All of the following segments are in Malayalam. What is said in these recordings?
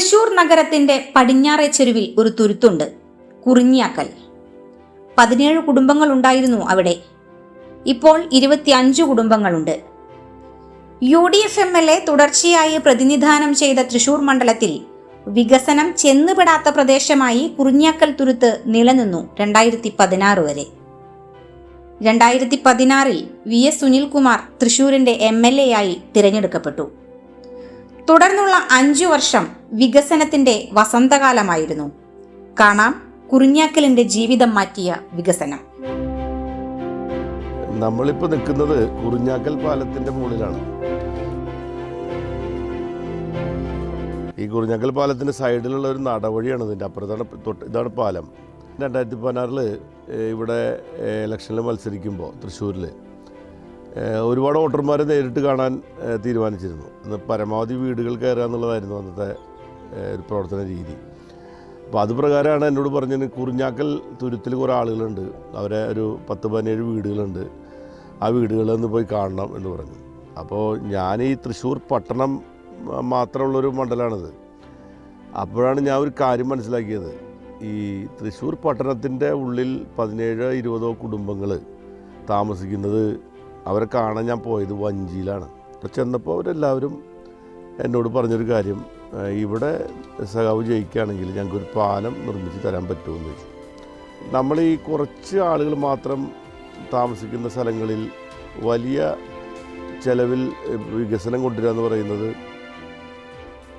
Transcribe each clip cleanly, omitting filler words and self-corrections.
തൃശൂർ നഗരത്തിന്റെ പടിഞ്ഞാറേ ചെരുവിൽ ഒരു തുരുത്തുണ്ട്, കുറിഞ്ഞാക്കൽ. 17 കുടുംബങ്ങൾ ഉണ്ടായിരുന്നു അവിടെ. ഇപ്പോൾ 25 കുടുംബങ്ങളുണ്ട്. UDF MLA തുടർച്ചയായി പ്രതിനിധാനം ചെയ്ത തൃശൂർ മണ്ഡലത്തിൽ വികസനം ചെന്നുപെടാത്ത പ്രദേശമായി കുറിഞ്ഞാക്കൽ തുരുത്ത് നിലനിന്നു 2016 വരെ. 2016 VS സുനിൽകുമാർ തൃശൂരിന്റെ MLA ആയി തിരഞ്ഞെടുക്കപ്പെട്ടു. തുടർന്നുള്ള 5 വർഷം വികസനത്തിന്റെ വസന്തകാലമായിരുന്നു. കാണാം കുറിഞ്ഞാക്കലിന്റെ ജീവിതം മാറ്റിയ വികസനം. നമ്മളിപ്പോൾ നിൽക്കുന്നത് കുറിഞ്ഞാക്കൽ പാലത്തിന്റെ മുകളിലാണ്. ഈ കുറിഞ്ഞാക്കൽ പാലത്തിന്റെ സൈഡിലുള്ള ഒരു നടവഴിയാണ്. ഇതിൻ്റെ അപ്പുറത്താണ് ഇതാണ് പാലം. 2016 ഇവിടെ ഇലക്ഷനിൽ മത്സരിക്കുമ്പോൾ തൃശ്ശൂരിൽ ഒരുപാട് വോട്ടർമാരെ നേരിട്ട് കാണാൻ തീരുമാനിച്ചിരുന്നു. അന്ന് പരമാവധി വീടുകൾ കയറുക എന്നുള്ളതായിരുന്നു അന്നത്തെ ഒരു പ്രവർത്തന രീതി. അപ്പോൾ അത് പ്രകാരമാണ് എന്നോട് പറഞ്ഞത് കുറിഞ്ഞാക്കൽ തുരുത്തിൽ കുറേ ആളുകളുണ്ട്, അവരെ ഒരു 10-17 വീടുകളുണ്ട്, ആ വീടുകളൊന്ന് പോയി കാണണം എന്ന് പറഞ്ഞു. അപ്പോൾ ഞാൻ ഈ തൃശ്ശൂർ പട്ടണം മാത്രമുള്ളൊരു മണ്ഡലമാണിത്. അപ്പോഴാണ് ഞാൻ ഒരു കാര്യം മനസ്സിലാക്കിയത്. ഈ തൃശ്ശൂർ പട്ടണത്തിൻ്റെ ഉള്ളിൽ 17-20 കുടുംബങ്ങൾ താമസിക്കുന്നത്, അവരെ കാണാൻ ഞാൻ പോയത് വഞ്ചിയിലാണ്. അപ്പോൾ ചെന്നപ്പോൾ അവരെല്ലാവരും എന്നോട് പറഞ്ഞൊരു കാര്യം, ഇവിടെ സഖാവ് ജയിക്കുകയാണെങ്കിൽ ഞങ്ങൾക്കൊരു പാലം നിർമ്മിച്ച് തരാൻ പറ്റുമെന്ന് ചോദിച്ചു. നമ്മൾ ഈ കുറച്ച് ആളുകൾ മാത്രം താമസിക്കുന്ന സ്ഥലങ്ങളിൽ വലിയ ചെലവിൽ വികസനം കൊണ്ടുവരിക എന്ന് പറയുന്നത്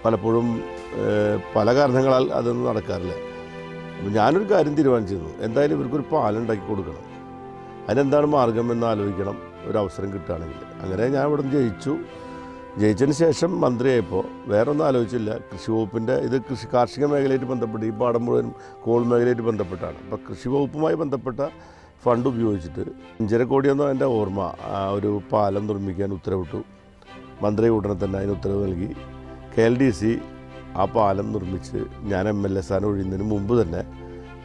പലപ്പോഴും പല കാരണങ്ങളാൽ അതൊന്നും നടക്കാറില്ല. അപ്പോൾ ഞാനൊരു കാര്യം തീരുമാനിച്ചിരുന്നു, എന്തായാലും ഇവർക്കൊരു പാലം ഉണ്ടാക്കി കൊടുക്കണം. അതിനെന്താണ് മാർഗം എന്ന് ആലോചിക്കണം, ഒരു അവസരം കിട്ടുകയാണെങ്കിൽ. അങ്ങനെ ഞാൻ ഇവിടെ ജയിച്ചു. ജയിച്ചതിന് ശേഷം മന്ത്രിയായപ്പോൾ വേറെ ഒന്നും ആലോചിച്ചില്ല. കൃഷി വകുപ്പിൻ്റെ ഇത് കാർഷിക മേഖലയായിട്ട് ബന്ധപ്പെട്ട്, ഈ പാടം മുഴുവൻ കോൾ മേഖലയായിട്ട് ബന്ധപ്പെട്ടാണ്. അപ്പോൾ കൃഷി വകുപ്പുമായി ബന്ധപ്പെട്ട ഫണ്ട് ഉപയോഗിച്ചിട്ട് 5.5 കോടിയൊന്നും എൻ്റെ ഓർമ്മ, ഒരു പാലം നിർമ്മിക്കാൻ ഉത്തരവിട്ടു. മന്ത്രി ഉടനെ തന്നെ അതിന് ഉത്തരവ് നൽകി. KLDC ആ പാലം നിർമ്മിച്ച്, ഞാൻ MLA സ്ഥാനം ഒഴിയുന്നതിന് മുമ്പ് തന്നെ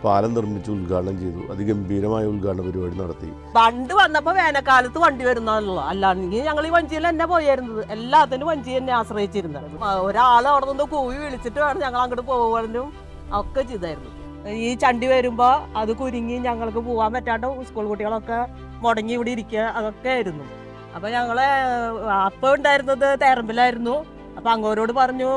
പാലം നിർമ്മിച്ച് ഉദ്ഘാടനം ചെയ്തു. അതിഗംഭീരമായ ഉദ്ഘാടന പരിപാടി നടത്തി. വണ്ട് വന്നപ്പോൾ വേനൽക്കാലത്ത് വണ്ടി വരുന്നതല്ലോ, അല്ലാണെങ്കിൽ ഞങ്ങൾ ഈ വഞ്ചിയിൽ തന്നെ പോയിരുന്നത്. എല്ലാത്തിനും വഞ്ചി തന്നെ ആശ്രയിച്ചിരുന്നത്. ഒരാൾ അവിടെ നിന്ന് കൂവി വിളിച്ചിട്ട് വേണം ഞങ്ങൾ അങ്ങോട്ട് പോകാനും ഒക്കെ ചെയ്തായിരുന്നു. ഈ ചണ്ടി വരുമ്പോൾ അത് കുരുങ്ങി ഞങ്ങൾക്ക് പോകാൻ പറ്റാണ്ട് സ്കൂൾ കുട്ടികളൊക്കെ മുടങ്ങി ഇവിടെ ഇരിക്കുക, അതൊക്കെ ആയിരുന്നു. അപ്പം ഞങ്ങളെ അപ്പം ഉണ്ടായിരുന്നത് തേറമ്പിലായിരുന്നു. അപ്പം അങ്ങോരോട് പറഞ്ഞു,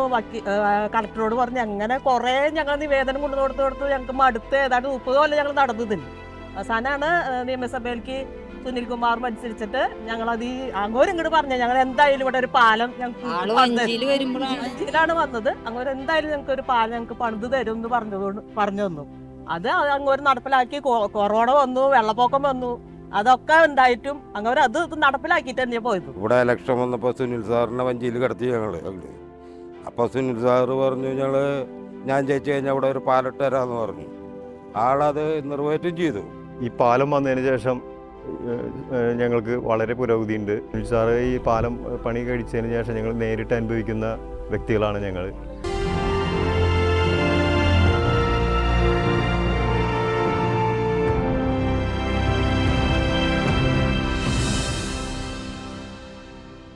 കളക്ടറോട് പറഞ്ഞു. അങ്ങനെ കുറേ ഞങ്ങൾ നിവേദനം കൊടുത്ത് ഞങ്ങൾക്ക് മടുത്ത് ഏതാണ്ട് 30 കൊല്ലം ഞങ്ങൾ നടന്നു തന്നെ. അവസാനമാണ് നിയമസഭയിലേക്ക് സുനിൽകുമാർ മത്സരിച്ചിട്ട് ഞങ്ങളത് അങ്ങോരും ഇങ്ങോട്ട് പറഞ്ഞു, ഞങ്ങൾ എന്തായാലും ഇവിടെ ഒരു പാലം ഞങ്ങൾക്ക് വഞ്ചിയിലാണ് വന്നത്, അങ്ങോട്ട് എന്തായാലും ഞങ്ങൾക്ക് ഒരു പാലം ഞങ്ങൾക്ക് പണിത് തരും എന്ന് പറഞ്ഞു തന്നു. അത് അങ്ങോട്ട് നടപ്പിലാക്കി. കൊറോണ വന്നു, വെള്ളപ്പൊക്കം വന്നു, അതൊക്കെ ഉണ്ടായിട്ടും അങ്ങനെ അത് നടപ്പിലാക്കിയിട്ട് തന്നെയാണ് പോയത്. ഇവിടെ ഇലക്ഷൻ വന്നപ്പോൾ സുനിൽ സാറിനെ വഞ്ചിയിൽ കിടത്തി ഞങ്ങള്. അപ്പോൾ സുനിൽ സാറ് പറഞ്ഞു, ഞാൻ ജയിച്ചു കഴിഞ്ഞാൽ ഇവിടെ ഒരു പാലിട്ട് തരാമെന്ന് പറഞ്ഞു. ആളത് നിറവേറ്റും ചെയ്തു. ഈ പാലം വന്നതിന് ശേഷം ഞങ്ങൾക്ക് വളരെ പുരോഗതിയുണ്ട്. സുനിൽ സാറ് ഈ പാലം പണി കഴിച്ചതിന് ശേഷം ഞങ്ങൾ നേരിട്ട് അനുഭവിക്കുന്ന വ്യക്തികളാണ് ഞങ്ങൾ.